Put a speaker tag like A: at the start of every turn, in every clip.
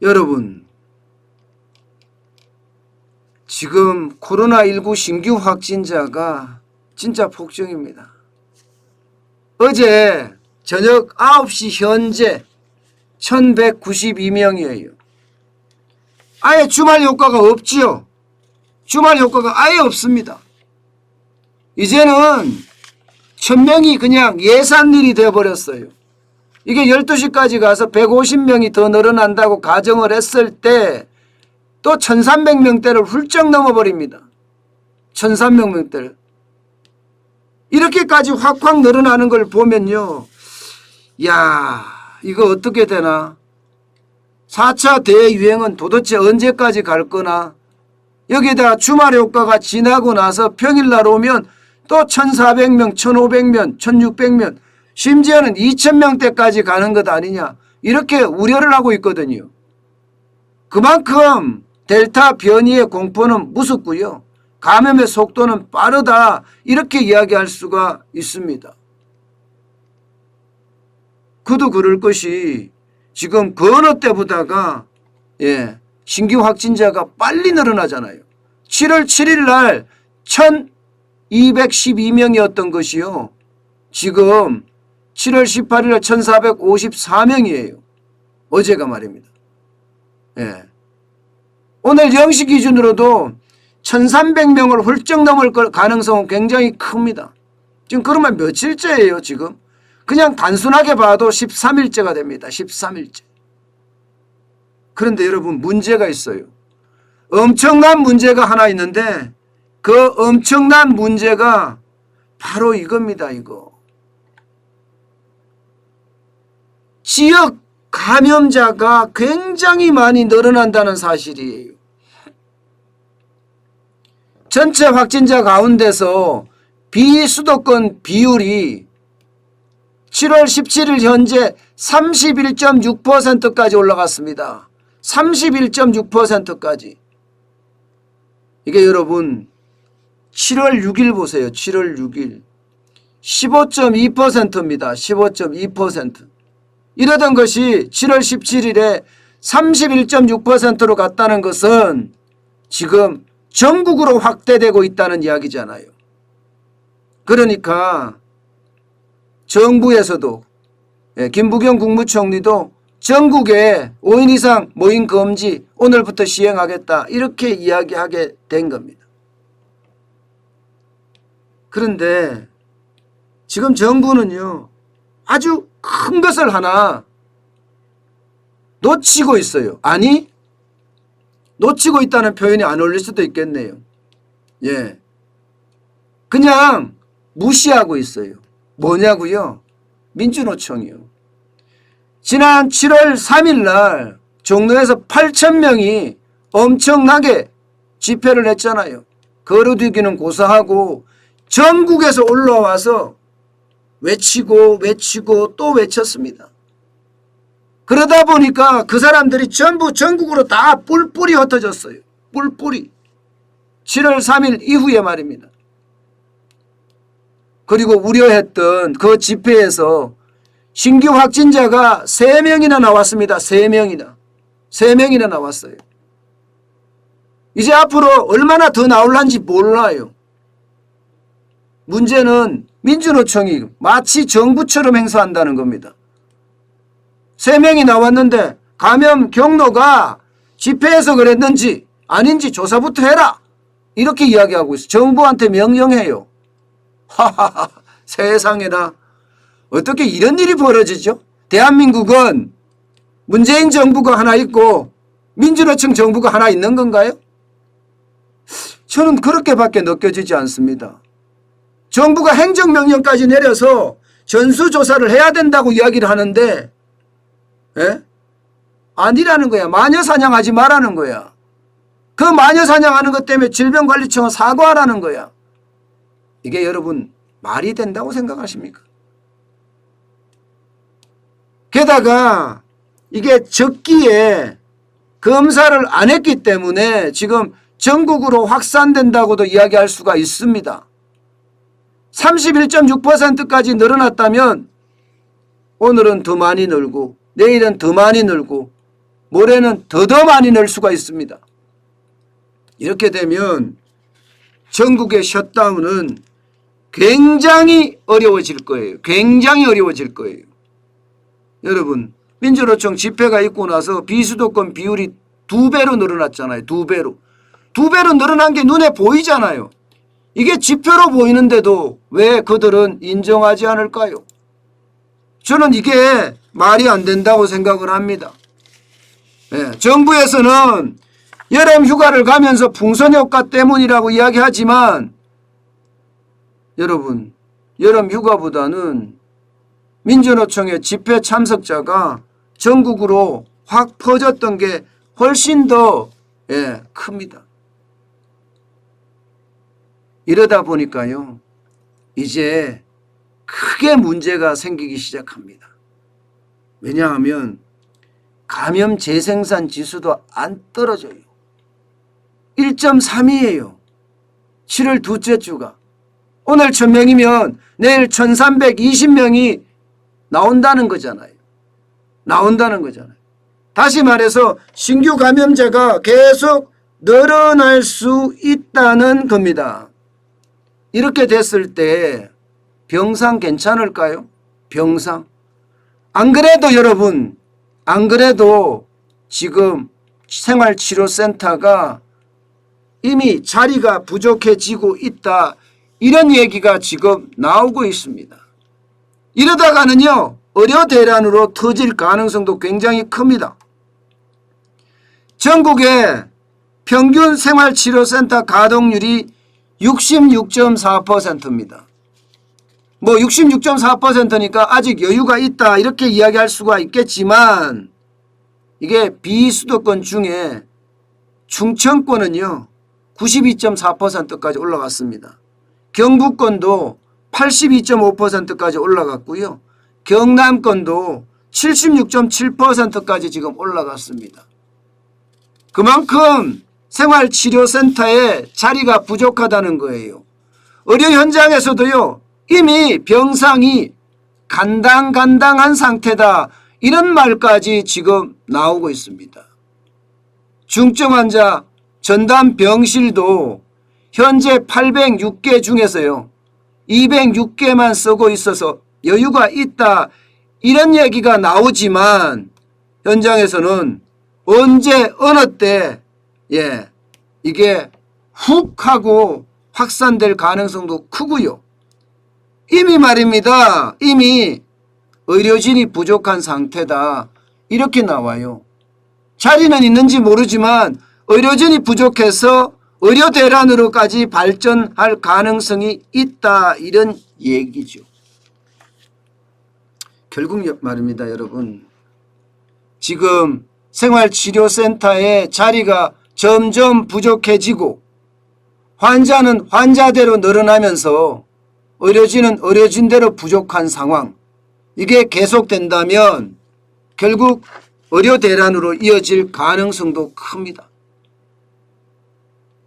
A: 여러분, 지금 코로나19 신규 확진자가 진짜 폭증입니다. 어제 저녁 9시 현재 1192명이에요. 아예 주말 효과가 없지요. 주말 효과가 아예 없습니다. 이제는 1000명이 그냥 예산일이 되어버렸어요. 이게 12시까지 가서 150명이 더 늘어난다고 가정을 했을 때 또 1300명대를 훌쩍 넘어버립니다. 1300명대를. 이렇게까지 확확 늘어나는 걸 보면요. 야, 이거 어떻게 되나? 4차 대유행은 도대체 언제까지 갈 거나? 여기에다 주말 효과가 지나고 나서 평일날 오면 또 1400명, 1500명, 1600명, 심지어는 2000명대까지 가는 것 아니냐. 이렇게 우려를 하고 있거든요. 그만큼 델타 변이의 공포는 무섭고요. 감염의 속도는 빠르다. 이렇게 이야기할 수가 있습니다. 그도 그럴 것이 지금 그 어느 때보다가 신규 확진자가 빨리 늘어나잖아요. 7월 7일 날 1212명이었던 것이요. 지금 7월 18일 날 1454명이에요. 어제가 말입니다. 오늘 0시 기준으로도 1300명을 훌쩍 넘을 가능성은 굉장히 큽니다. 지금 그러면 며칠째예요, 지금? 그냥 단순하게 봐도 13일째가 됩니다. 13일째. 그런데 여러분, 문제가 있어요. 엄청난 문제가 하나 있는데 그 엄청난 문제가 바로 이겁니다. 이거. 지역 감염자가 굉장히 많이 늘어난다는 사실이에요. 전체 확진자 가운데서 비수도권 비율이 7월 17일 현재 31.6%까지 올라갔습니다. 31.6%까지. 이게 여러분 7월 6일 보세요. 7월 6일 15.2%입니다. 15.2%. 이러던 것이 7월 17일에 31.6%로 갔다는 것은 지금 전국으로 확대되고 있다는 이야기잖아요. 그러니까 정부에서도 김부겸 국무총리도 전국에 5인 이상 모임 금지 오늘부터 시행하겠다 이렇게 이야기하게 된 겁니다. 그런데 지금 정부는요 아주 큰 것을 하나 놓치고 있어요. 아니, 놓치고 있다는 표현이 안 어울릴 수도 있겠네요. 그냥 무시하고 있어요. 뭐냐고요? 민주노총이요. 지난 7월 3일 날 종로에서 8000명이 엄청나게 집회를 했잖아요. 거리두기는 고사하고 전국에서 올라와서 외치고 또 외쳤습니다. 그러다 보니까 그 사람들이 전부 전국으로 다 뿔뿔이 흩어졌어요. 뿔뿔이. 7월 3일 이후에 말입니다. 그리고 우려했던 그 집회에서 신규 확진자가 3명이나 나왔습니다. 3명이나 나왔어요. 이제 앞으로 얼마나 더 나올란지 몰라요. 문제는 민주노총이 마치 정부처럼 행사한다는 겁니다. 3명이 나왔는데 감염 경로가 집회에서 그랬는지 아닌지 조사부터 해라. 이렇게 이야기하고 있어요. 정부한테 명령해요. 하하하, 세상에나 어떻게 이런 일이 벌어지죠? 대한민국은 문재인 정부가 하나 있고 민주노총 정부가 하나 있는 건가요? 저는 그렇게밖에 느껴지지 않습니다. 정부가 행정명령까지 내려서 전수조사를 해야 된다고 이야기를 하는데 아니라는 거야. 마녀사냥하지 말라는 거야. 그 마녀사냥하는 것 때문에 질병관리청은 사과하라는 거야. 이게 여러분 말이 된다고 생각하십니까? 게다가 이게 적기에 검사를 안 했기 때문에 지금 전국으로 확산된다고도 이야기할 수가 있습니다. 31.6%까지 늘어났다면 오늘은 더 많이 늘고 내일은 더 많이 늘고 모레는 더 많이 늘 수가 있습니다. 이렇게 되면 전국의 셧다운은 굉장히 어려워질 거예요. 굉장히 어려워질 거예요. 여러분, 민주노총 집회가 있고 나서 비수도권 비율이 2배로 늘어났잖아요. 2배로. 2배로 늘어난 게 눈에 보이잖아요. 이게 지표로 보이는데도 왜 그들은 인정하지 않을까요? 저는 이게 말이 안 된다고 생각을 합니다. 정부에서는 여름 휴가를 가면서 풍선 효과 때문이라고 이야기하지만 여러분, 여름 휴가보다는 민주노총의 집회 참석자가 전국으로 확 퍼졌던 게 훨씬 더 큽니다. 이러다 보니까요, 이제 크게 문제가 생기기 시작합니다. 왜냐하면 감염 재생산 지수도 안 떨어져요. 1.3이에요. 7월 둘째 주가. 오늘 1000명이면 내일 1320명이 나온다는 거잖아요. 나온다는 거잖아요. 다시 말해서 신규 감염자가 계속 늘어날 수 있다는 겁니다. 이렇게 됐을 때 병상 괜찮을까요? 병상. 안 그래도 여러분, 안 그래도 지금 생활치료센터가 이미 자리가 부족해지고 있다. 이런 얘기가 지금 나오고 있습니다. 이러다가는요, 의료대란으로 터질 가능성도 굉장히 큽니다. 전국의 평균 생활치료센터 가동률이 66.4%입니다. 뭐 66.4%니까 아직 여유가 있다 이렇게 이야기할 수가 있겠지만 이게 비수도권 중에 충청권은요 92.4%까지 올라갔습니다. 경북권도 82.5%까지 올라갔고요. 경남권도 76.7%까지 지금 올라갔습니다. 그만큼 생활치료센터에 자리가 부족하다는 거예요. 의료 현장에서도요 이미 병상이 간당간당한 상태다 이런 말까지 지금 나오고 있습니다. 중증 환자 전담 병실도 현재 806개 중에서요 206개만 쓰고 있어서 여유가 있다 이런 얘기가 나오지만 현장에서는 언제 어느 때 이게 훅 하고 확산될 가능성도 크고요. 이미 말입니다. 이미 의료진이 부족한 상태다 이렇게 나와요. 자리는 있는지 모르지만 의료진이 부족해서 의료대란으로까지 발전할 가능성이 있다 이런 얘기죠. 결국 말입니다. 여러분, 지금 생활치료센터의 자리가 점점 부족해지고 환자는 환자대로 늘어나면서 의료진은 의료진대로 부족한 상황, 이게 계속된다면 결국 의료대란으로 이어질 가능성도 큽니다.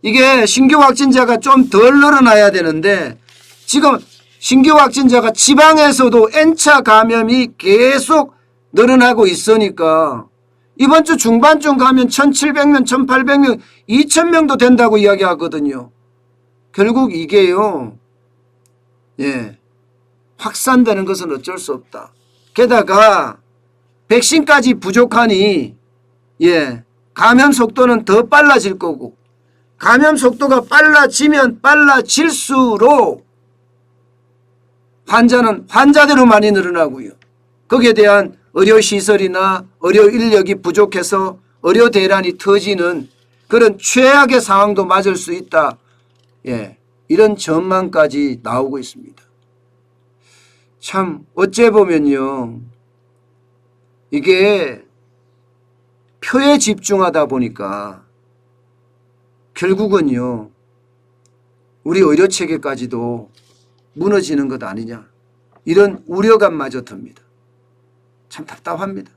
A: 이게 신규 확진자가 좀 덜 늘어나야 되는데 지금 신규 확진자가 지방에서도 N차 감염이 계속 늘어나고 있으니까 이번 주 중반쯤 가면 1700명, 1800명, 2000명도 된다고 이야기하거든요. 결국 이게요. 확산되는 것은 어쩔 수 없다. 게다가 백신까지 부족하니 감염 속도는 더 빨라질 거고 감염 속도가 빨라지면 빨라질수록 환자는 환자대로 많이 늘어나고요. 거기에 대한 의료시설이나 의료인력이 부족해서 의료대란이 터지는 그런 최악의 상황도 맞을 수 있다. 이런 전망까지 나오고 있습니다. 참 어째 보면요. 이게 표에 집중하다 보니까 결국은요. 우리 의료체계까지도 무너지는 것 아니냐. 이런 우려감마저 듭니다. 참 답답합니다.